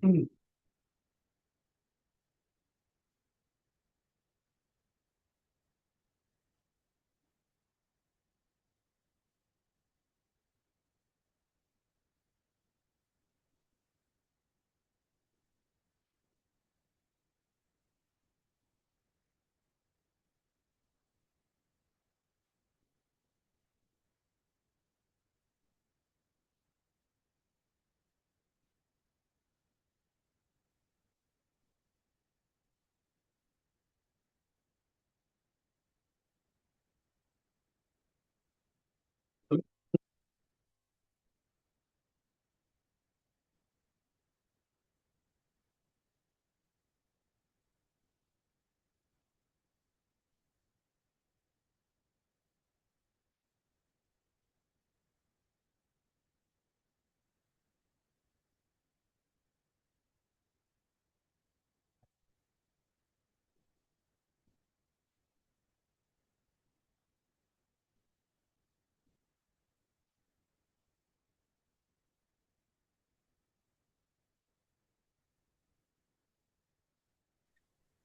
Mm.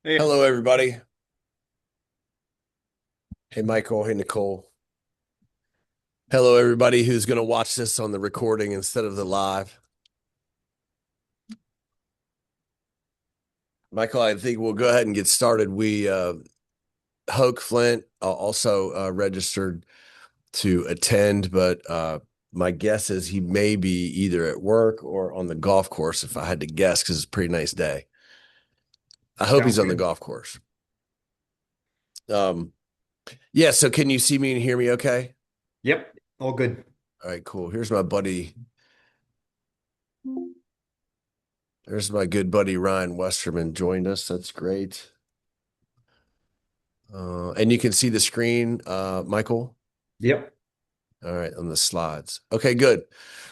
Hey, Hello, everybody. Hey, Michael. Hey, Nicole. Hello, everybody who's going to watch this on the recording instead of the live. Michael, I think we'll go ahead and get started. Hoke Flint also registered to attend, but my guess is he may be either at work or on the golf course, if I had to guess, because it's a pretty nice day. I hope sounds he's on the good. golf course. Um, yeah, so can you see me and hear me okay? Yep, all good. All right, cool. Here's my buddy. There's my good buddy Ryan Westerman joined us. That's great. And you can see the screen, Michael. Yep. All right, on the slides. Okay, good.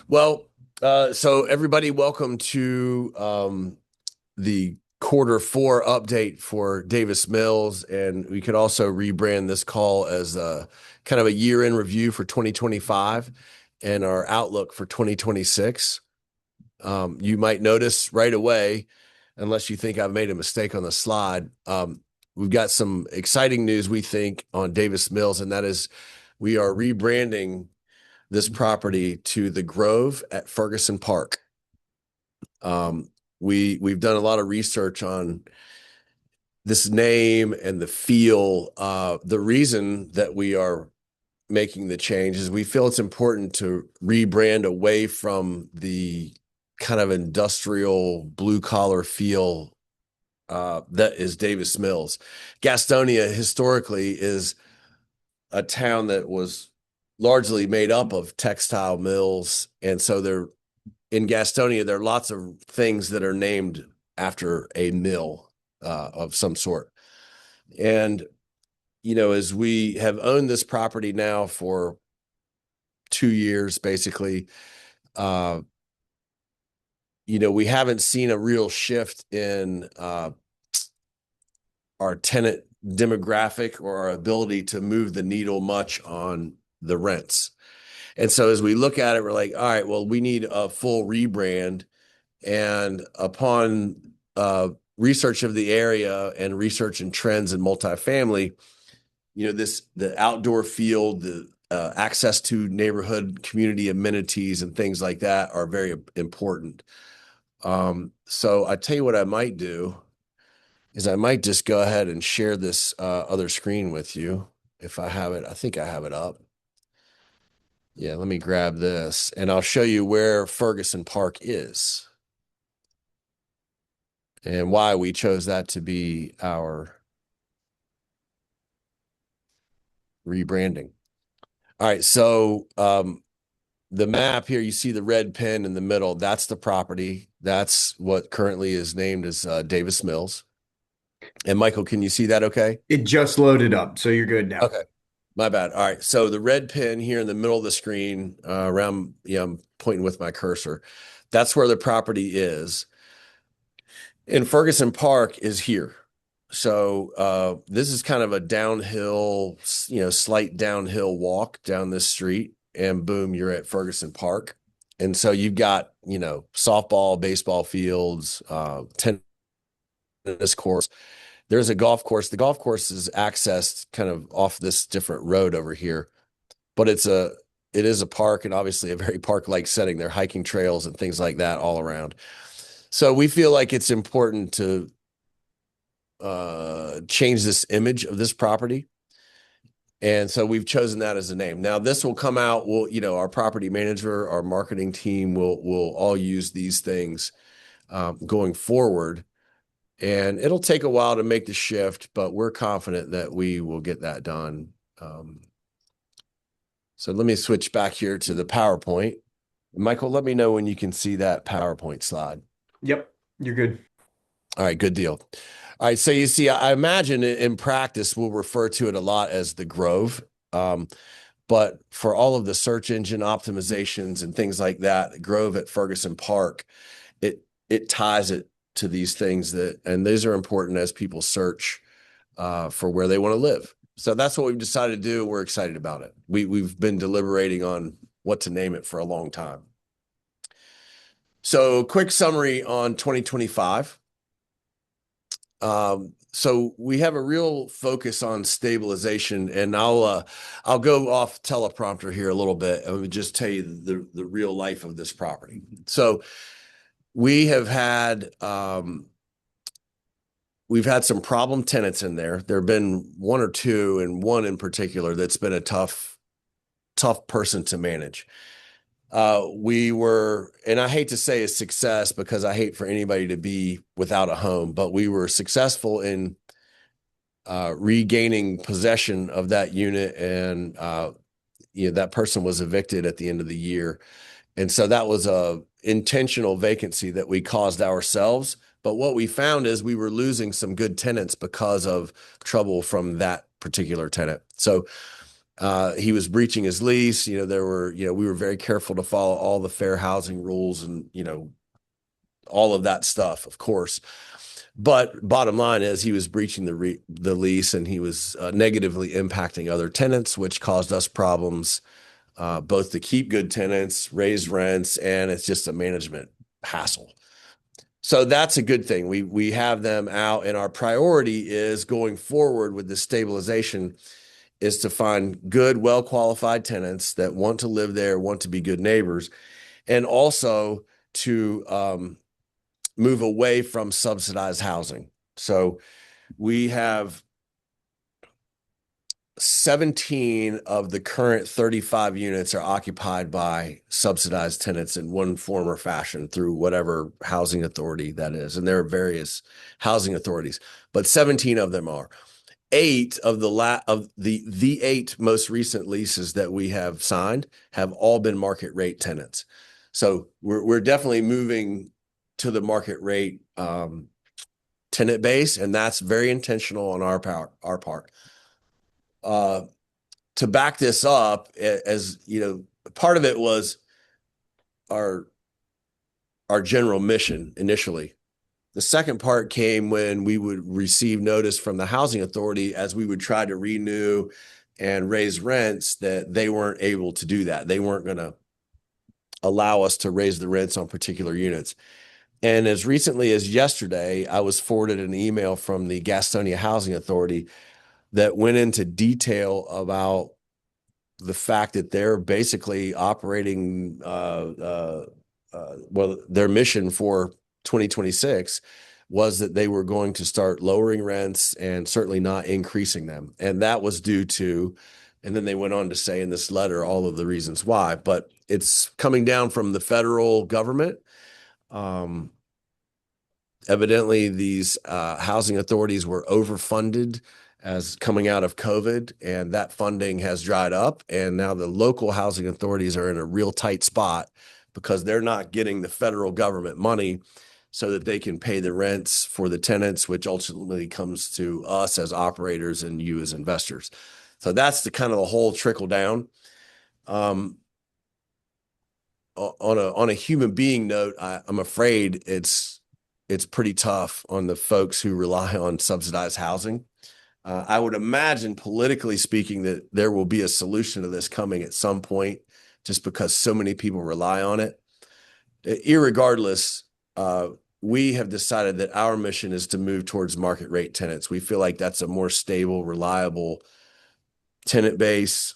Well, so everybody, welcome to the quarter 4 update for Davis Mills, and we could also rebrand this call as kind of a year-end review for 2025 and our outlook for 2026. You might notice right away, unless you think I've made a mistake on the slide, we've got some exciting news, we think, on Davis Mills, and that is we are rebranding this property to The Grove at Ferguson Park. We've done a lot of research on this name and the feel. The reason that we are making the change is we feel it's important to rebrand away from the kind of industrial blue collar feel that is Davis Mills. Gastonia historically is a town that was largely made up of textile mills, and so there in Gastonia there are lots of things that are named after a mill of some sort. And as we have owned this property now for 2 years, basically, uh, we haven't seen a real shift in our tenant demographic or our ability to move the needle much on the rents. And so as we look at it, we're like, all right, well, we need a full rebrand. And upon research of the area and research and trends in multifamily, the outdoor field, the access to neighborhood community amenities and things like that are very important. So I tell you what I might do is I might just go ahead and share this other screen with you if I have it. I think I have it up. Yeah, let me grab this and I'll show you where Ferguson Park is and why we chose that to be our rebranding. All right, so the map here, you see the red pin in the middle. That's the property. That's what currently is named as Davis Mills. And Michael, can you see that okay? It just loaded up, so you're good now. Okay. My bad. All right. So the red pin here in the middle of the screen, around, I'm pointing with my cursor. That's where the property is. And Ferguson Park is here. So this is kind of a downhill, slight downhill walk down this street, and boom, you're at Ferguson Park. And so you've got softball, baseball fields, tennis courts. There's a golf course. The golf course is accessed kind of off this different road over here, but it is a park, and obviously a very park-like setting. There are hiking trails and things like that all around. So we feel like it's important to change this image of this property. And so we've chosen that as a name. Now this will come out, our property manager, our marketing team will all use these things going forward. And it'll take a while to make the shift, but we're confident that we will get that done. So let me switch back here to the PowerPoint. Michael, let me know when you can see that PowerPoint slide. Yep, you're good. All right, good deal. All right, so you see, I imagine in practice, we'll refer to it a lot as the Grove. But for all of the search engine optimizations and things like that, Grove at Ferguson Park, it ties it to these things and these are important as people search for where they want to live. So that's what we've decided to do. We're excited about it. We've been deliberating on what to name it for a long time. So quick summary on 2025. So we have a real focus on stabilization, and I'll go off teleprompter here a little bit and just tell you the real life of this property. So we have had we've had some problem tenants in there. There have been one or two, and one in particular that's been a tough person to manage. And I hate to say a success because I hate for anybody to be without a home, but we were successful in regaining possession of that unit, and that person was evicted at the end of the year. And so that was a intentional vacancy that we caused ourselves. But what we found is we were losing some good tenants because of trouble from that particular tenant. So he was breaching his lease. We were very careful to follow all the fair housing rules and, all of that stuff, of course. But bottom line is he was breaching the lease, and he was negatively impacting other tenants, which caused us problems, both to keep good tenants, raise rents, and it's just a management hassle. So that's a good thing. We have them out, and our priority is going forward with the stabilization is to find good, well-qualified tenants that want to live there, want to be good neighbors, and also to move away from subsidized housing. So we have 17 of the current 35 units are occupied by subsidized tenants in one form or fashion through whatever housing authority that is. And there are various housing authorities, but 17 of them are. 8 of the 8 most recent leases that we have signed have all been market rate tenants. So we're definitely moving to the market rate tenant base, and that's very intentional on our part. To back this up, as part of it was our general mission initially. The second part came when we would receive notice from the housing authority as we would try to renew and raise rents that they weren't able to do that. They weren't going to allow us to raise the rents on particular units. And as recently as yesterday, I was forwarded an email from the Gastonia Housing Authority that went into detail about the fact that they're basically operating, their mission for 2026 was that they were going to start lowering rents and certainly not increasing them. And that was due to, and then they went on to say in this letter all of the reasons why, but it's coming down from the federal government. Evidently, these housing authorities were overfunded as coming out of COVID, and that funding has dried up. And now the local housing authorities are in a real tight spot because they're not getting the federal government money so that they can pay the rents for the tenants, which ultimately comes to us as operators and you as investors. So that's the kind of the whole trickle down. On a human being note, I'm afraid it's pretty tough on the folks who rely on subsidized housing. I would imagine, politically speaking, that there will be a solution to this coming at some point, just because so many people rely on it. irregardless, we have decided that our mission is to move towards market rate tenants. We feel like that's a more stable, reliable tenant base.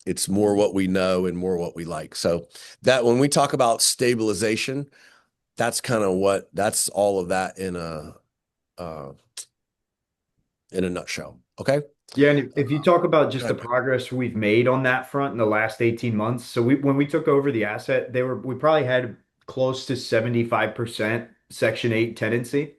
It's more what we know and more what we like. So that when we talk about stabilization, that's kind of that's all of that in a nutshell. Okay. Yeah, and if you talk about just the Good. progress we've made on that front in the last 18 months, so when we took over the asset, we probably had close to 75% Section 8 tenancy.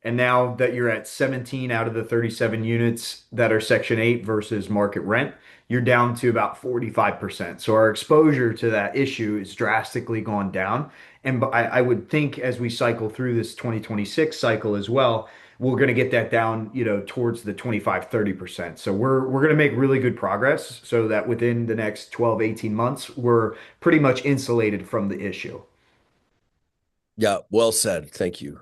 And now that you're at 17 out of the 37 units that are Section 8 versus market rent, you're down to about 45%. So our exposure to that issue is drastically gone down. And I would think as we cycle through this 2026 cycle as well, we're going to get that down, towards the 25-30%. So we're going to make really good progress so that within the next 12, 18 months, we're pretty much insulated from the issue. Yeah, well said. Thank you.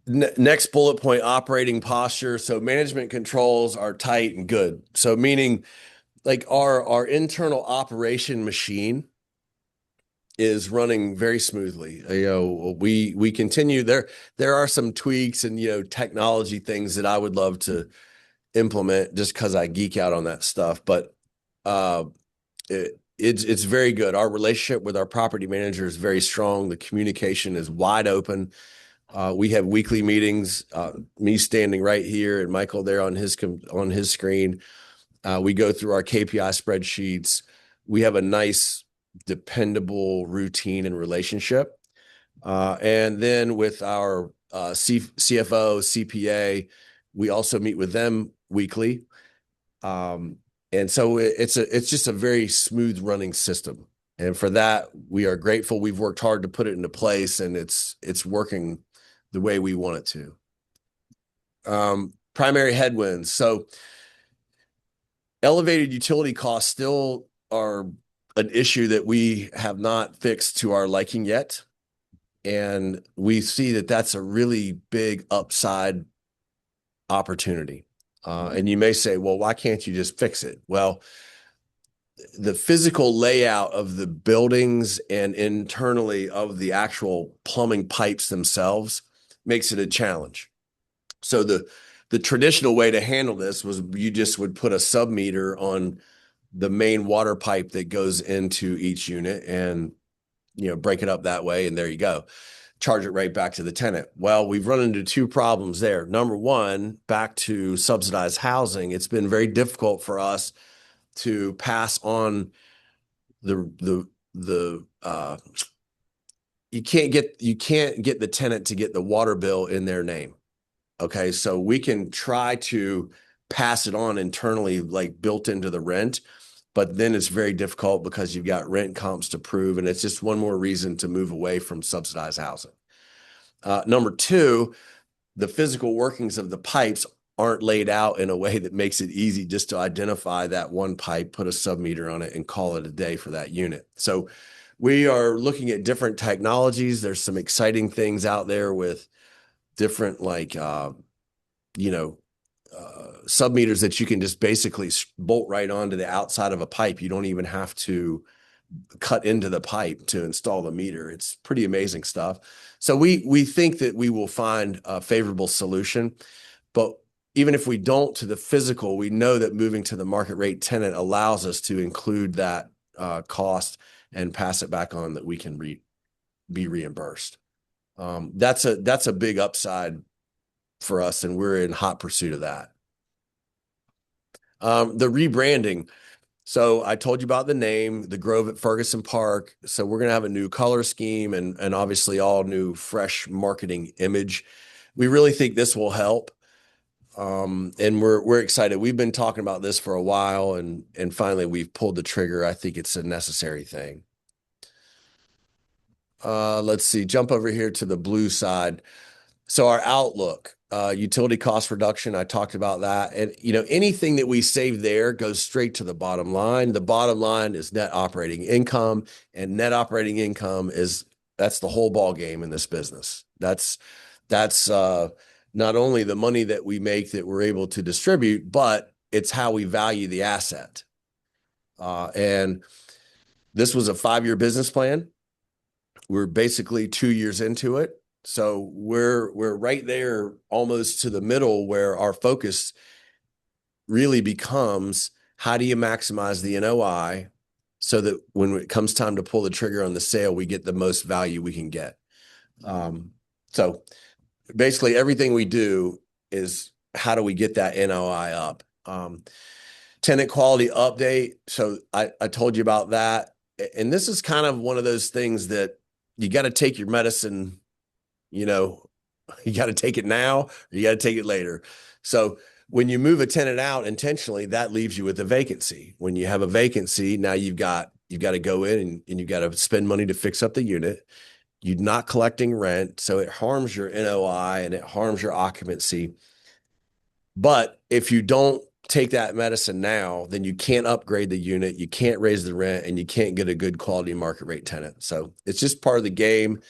Next bullet point, operating posture. So management controls are tight and good. So meaning like our internal operation machine is running very smoothly. We continue there are some tweaks and technology things that I would love to implement just because I geek out on that stuff. But it's very good. Our relationship with our property manager is very strong. The communication is wide open. We have weekly meetings, me standing right here and Michael there on his screen. We go through our KPI spreadsheets. We have a nice, dependable routine and relationship. And then with our CFO, CPA, we also meet with them weekly. And so it's just a very smooth running system. And for that, we are grateful. We've worked hard to put it into place, and it's working the way we want it to. Primary headwinds. So elevated utility costs still are an issue that we have not fixed to our liking yet. And we see that that's a really big upside opportunity. And you may say, well, why can't you just fix it? Well, the physical layout of the buildings and internally of the actual plumbing pipes themselves makes it a challenge. So the traditional way to handle this was you just would put a sub-meter on the main water pipe that goes into each unit and break it up that way, and there you go. Charge it right back to the tenant. Well, we've run into two problems there. Number one, back to subsidized housing, it's been very difficult for us to pass on you can't get the tenant to get the water bill in their name. Okay, so we can try to pass it on internally, like built into the rent, but then it's very difficult because you've got rent comps to prove, and it's just one more reason to move away from subsidized housing. Number two, the physical workings of the pipes aren't laid out in a way that makes it easy just to identify that one pipe, put a sub-meter on it, and call it a day for that unit. So we are looking at different technologies. There's some exciting things out there with different sub-meters that you can just basically bolt right onto the outside of a pipe. You don't even have to cut into the pipe to install the meter. It's pretty amazing stuff. So we think that we will find a favorable solution, but even if we don't to the physical, we know that moving to the market rate tenant allows us to include that cost and pass it back on that we can be reimbursed. That's a big upside for us, and we're in hot pursuit of that. The rebranding. So I told you about the name, the Grove at Ferguson Park. So we're going to have a new color scheme and obviously all new fresh marketing image. We really think this will help. And we're excited. We've been talking about this for a while, and finally we've pulled the trigger. I think it's a necessary thing. Let's see, jump over here to the blue side. So our outlook, utility cost reduction, I talked about that. And, anything that we save there goes straight to the bottom line. The bottom line is net operating income, and net operating income that's the whole ball game in this business. That's not only the money that we make that we're able to distribute, but it's how we value the asset. And This was a 5-year business plan. We're basically 2 years into it. So we're right there almost to the middle where our focus really becomes how do you maximize the NOI so that when it comes time to pull the trigger on the sale, we get the most value we can get. So basically everything we do is how do we get that NOI up? Tenant quality update. So I told you about that. And this is kind of one of those things that you got to take your medicine, you know, you got to take it now, or you got to take it later. So when you move a tenant out intentionally, that leaves you with a vacancy. When you have a vacancy, now you've got to go in and you've got to spend money to fix up the unit. You're not collecting rent, so it harms your NOI and it harms your occupancy. But if you don't take that medicine now, then you can't upgrade the unit, you can't raise the rent, and you can't get a good quality market rate tenant. So it's just part of the game.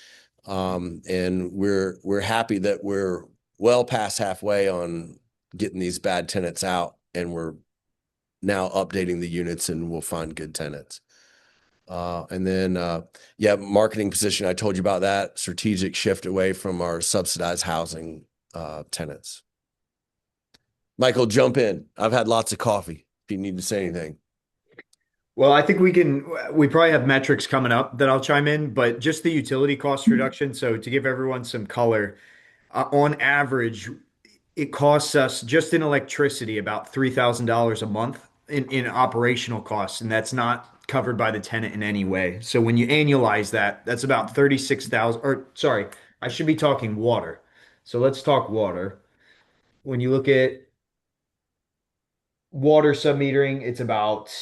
And we're happy that we're well past halfway on getting these bad tenants out, and we're now updating the units, and we'll find good tenants. And then, yeah, marketing position. I told you about that strategic shift away from our subsidized housing tenants. Michael, jump in. I've had lots of coffee. If you need to say anything. Well, I think we probably have metrics coming up that I'll chime in, but just the utility cost reduction. So to give everyone some color, on average, it costs us just in electricity about $3,000 a month in operational costs, and that's not covered by the tenant in any way. So when you annualize that, that's about 36,000, or sorry, I should be talking water. So let's talk water. When you look at water submetering, it's about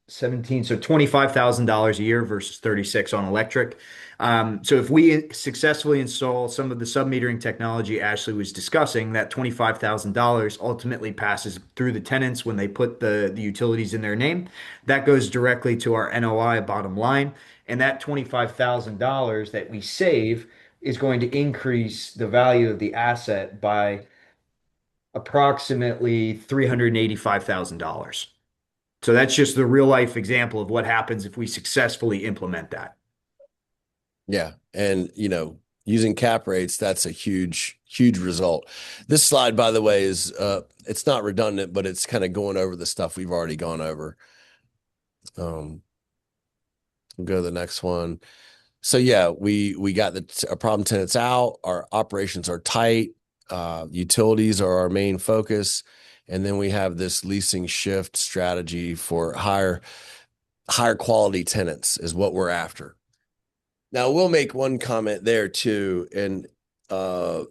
17, so $25,000 a year versus 36 on electric. So if we successfully install some of the submetering technology Ashley was discussing, that $25,000 ultimately passes through the tenants when they put the utilities in their name. That goes directly to our NOI bottom line. And that $25,000 that we save is going to increase the value of the asset by approximately $385,000. So that's just the real life example of what happens if we successfully implement that. Yeah. And, using cap rates, that's a huge, huge result. This slide, by the way, is it's not redundant, but it's kind of going over the stuff we've already gone over. We'll go to the next one. So yeah, we got our problem tenants out. Our operations are tight. Utilities are our main focus. And then we have this leasing shift strategy for higher quality tenants is what we're after. Now we'll make one comment there too, and none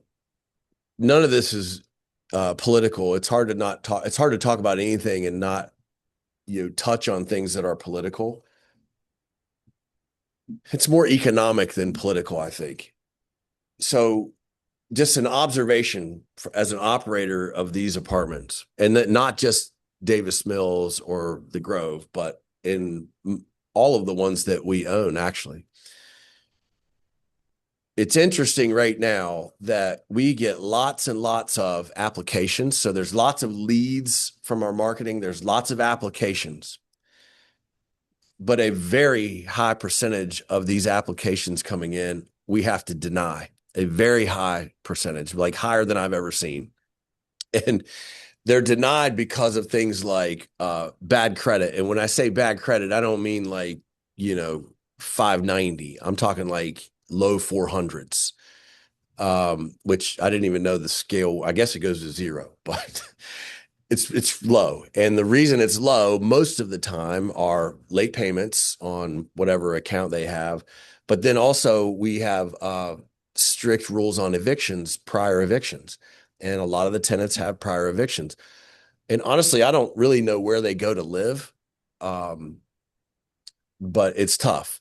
of this is political. It's hard to talk about anything and not touch on things that are political. It's more economic than political, I think. So just an observation as an operator of these apartments, and that not just Davis Mills or the Grove, but in all of the ones that we own, actually. It's interesting right now that we get lots and lots of applications. So there's lots of leads from our marketing. There's lots of applications, but a very high percentage of these applications coming in, we have to deny. A very high percentage, like higher than I've ever seen. And they're denied because of things like bad credit. And when I say bad credit, I don't mean like, 590. I'm talking like low 400s, which I didn't even know the scale. I guess it goes to 0, but it's low. And the reason it's low most of the time are late payments on whatever account they have. But then also we have strict rules on evictions, prior evictions. And a lot of the tenants have prior evictions. And honestly, I don't really know where they go to live. But it's tough.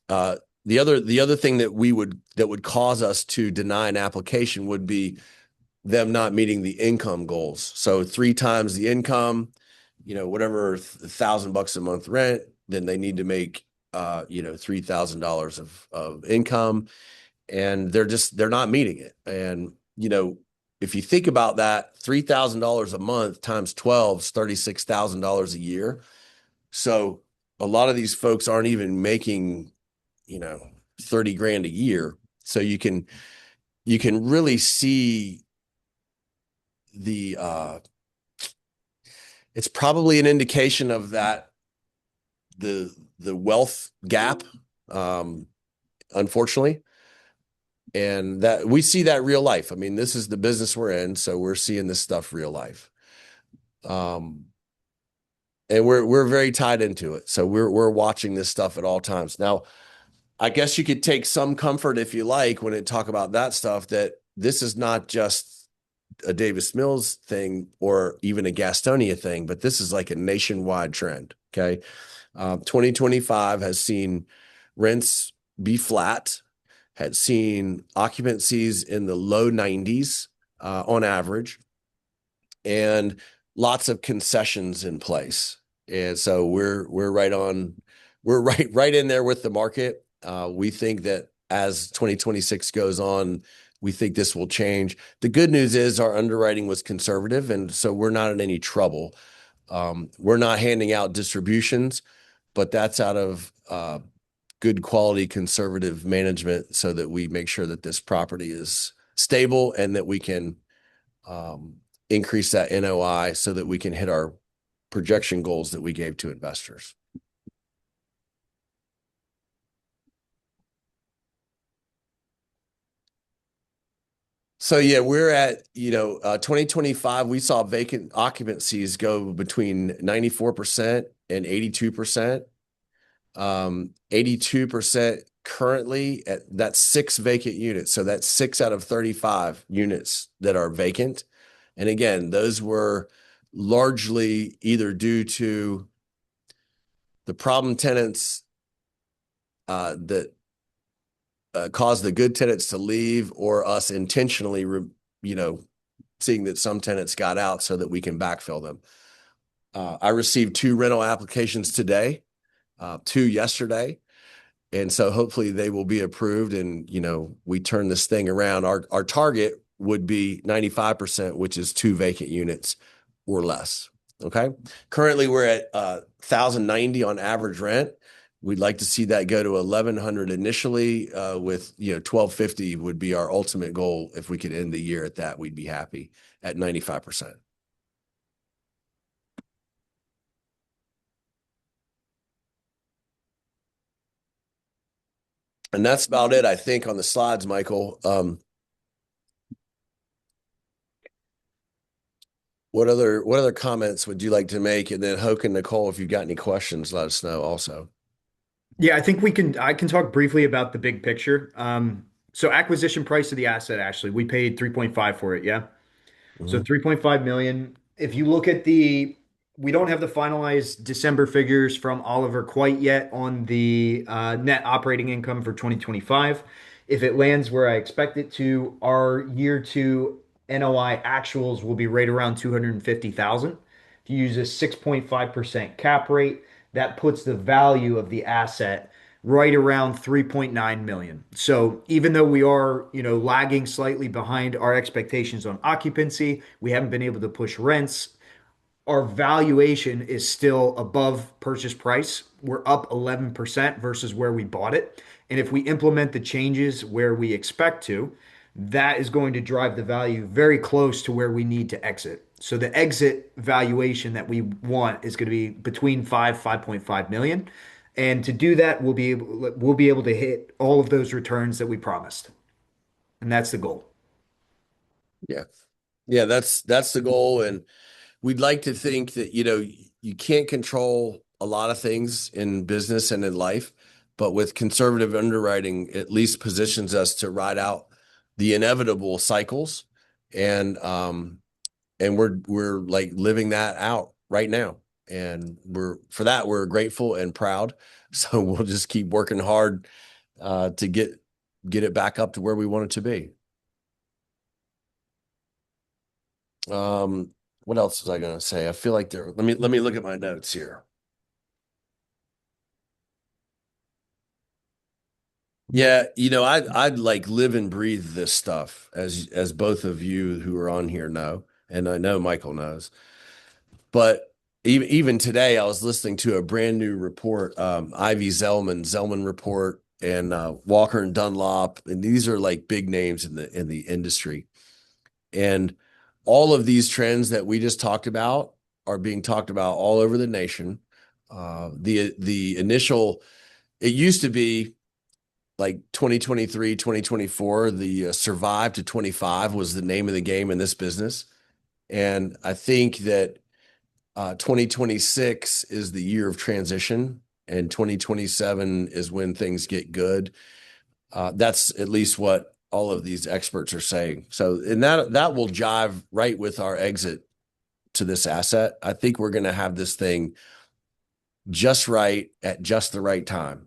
The other thing that would cause us to deny an application would be them not meeting the income goals. So 3 times the income, whatever $1,000 a month rent, then they need to make $3,000 of income, and they're not meeting it. And if you think about that, $3,000 a month times 12 is $36,000 a year. So a lot of these folks aren't even making, 30 grand a year. So you can really see the it's probably an indication of that the wealth gap, um, unfortunately. And that we see that real life. I mean, this is the business we're in, so we're seeing this stuff real life. Um, and we're very tied into it. So we're watching this stuff at all times. Now, I guess you could take some comfort if you like when it talk about that stuff, that this is not just a Davis Mills thing or even a Gastonia thing, but this is like a nationwide trend. Okay. 2025 has seen rents be flat, had seen occupancies in the low 90s on average, and lots of concessions in place. And so we're right on, we're right in there with the market. We think that as 2026 goes on, we think this will change. The good news is our underwriting was conservative, and so we're not in any trouble. We're not handing out distributions, but that's out of good quality conservative management so that we make sure that this property is stable and that we can increase that NOI so that we can hit our projection goals that we gave to investors. So yeah, we're at, 2025, we saw vacant occupancies go between 94% and 82%. 82% currently that's 6 vacant units. So that's 6 out of 35 units that are vacant. And again, those were largely either due to the problem tenants that caused the good tenants to leave, or us intentionally, seeing that some tenants got out so that we can backfill them. I received 2 rental applications today, 2 yesterday. And so hopefully they will be approved and, we turn this thing around. Our target would be 95%, which is 2 vacant units or less. Okay. Currently we're at 1,090 on average rent. We'd like to see that go to 1,100 initially, with, 1,250 would be our ultimate goal. If we could end the year at that, we'd be happy at 95%. And that's about it, I think, on the slides, Michael. What other comments would you like to make? And then Hoke and Nicole, if you've got any questions, let us know also. Yeah, I think I can talk briefly about the big picture. So acquisition price of the asset, Ashley, we paid 3.5 for it, yeah? So Mhm. 3.5 million. If you look at we don't have the finalized December figures from Oliver quite yet on the net operating income for 2025. If it lands where I expect it to, our year 2 NOI actuals will be right around 250,000. If you use a 6.5% cap rate, that puts the value of the asset right around 3.9 million. So even though we are, lagging slightly behind our expectations on occupancy, we haven't been able to push rents. Our valuation is still above purchase price. We're up 11% versus where we bought it. And if we implement the changes where we expect to, that is going to drive the value very close to where we need to exit. So the exit valuation that we want is going to be between 5.5 million. And to do that, we'll be able to hit all of those returns that we promised. And that's the goal. Yeah. Yeah, that's the goal. And we'd like to think that, you can't control a lot of things in business and in life, but with conservative underwriting, at least positions us to ride out the inevitable cycles. And we're like living that out right now. And we're grateful and proud. So we'll just keep working hard to get it back up to where we want it to be. What else was I gonna say? I feel like let me look at my notes here. Yeah, I'd like live and breathe this stuff, as both of you who are on here know, and I know Michael knows. But even today, I was listening to a brand new report, Ivy Zellman report, and Walker and Dunlop, and these are like big names in the industry. And all of these trends that we just talked about are being talked about all over the nation. The initial, it used to be like 2023, 2024, the survive to 25 was the name of the game in this business. And I think that 2026 is the year of transition, and 2027 is when things get good. That's at least what all of these experts are saying. So, and that will jive right with our exit to this asset. I think we're going to have this thing just right at just the right time.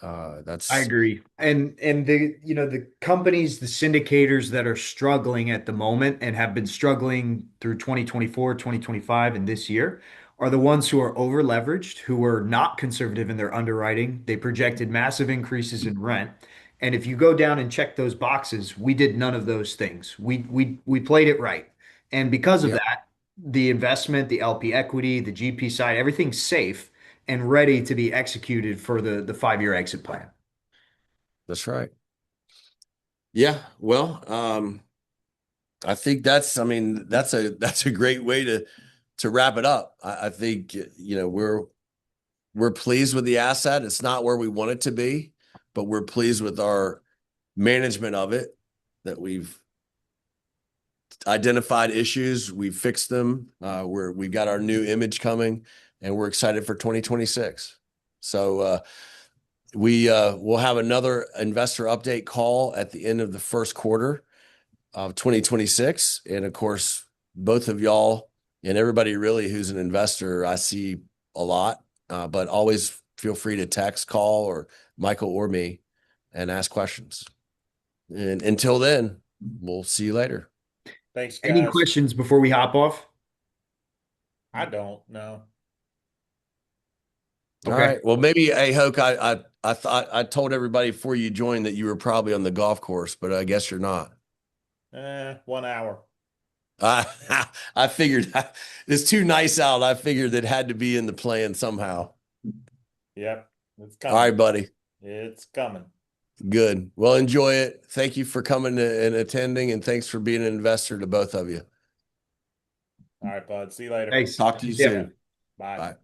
I That's agree. And the the companies, the syndicators that are struggling at the moment and have been struggling through 2024, 2025, and this year are the ones who are over leveraged, who are not conservative in their underwriting. They projected massive increases in rent. And if you go down and check those boxes, we did none of those things. We played it right. And because of Yep, that, the investment, the LP equity, the GP side, everything's safe and ready to be executed for the 5-year exit plan. that's right. Yeah, well, I think I mean, that's a great way to wrap it up. I think, we're pleased with the asset. It's not where we want it to be, but we're pleased with our management of it, that we've identified issues, we've fixed them. We've got our new image coming, and we're excited for 2026. So we will have another investor update call at the end of the first quarter of 2026. And of course, both of y'all and everybody really who's an investor, I see a lot, but always feel free to text, call, or Michael or me and ask questions. And until then, we'll see you later. Thanks, Any guys. questions before we hop off? I don't know. All Okay. right. Well, maybe, hey, Hoke, I thought I told everybody before you joined that you were probably on the golf course, but I guess you're not. 1 hour. I I figured it's too nice out. I figured it had to be in the plan somehow. Yep, it's All right, coming. buddy. It's coming. Good. Well, enjoy it. Thank you for coming and attending, and thanks for being an investor to both of you. All right, bud. See you later. Thanks. Talk to you Yeah. soon. Bye. Bye.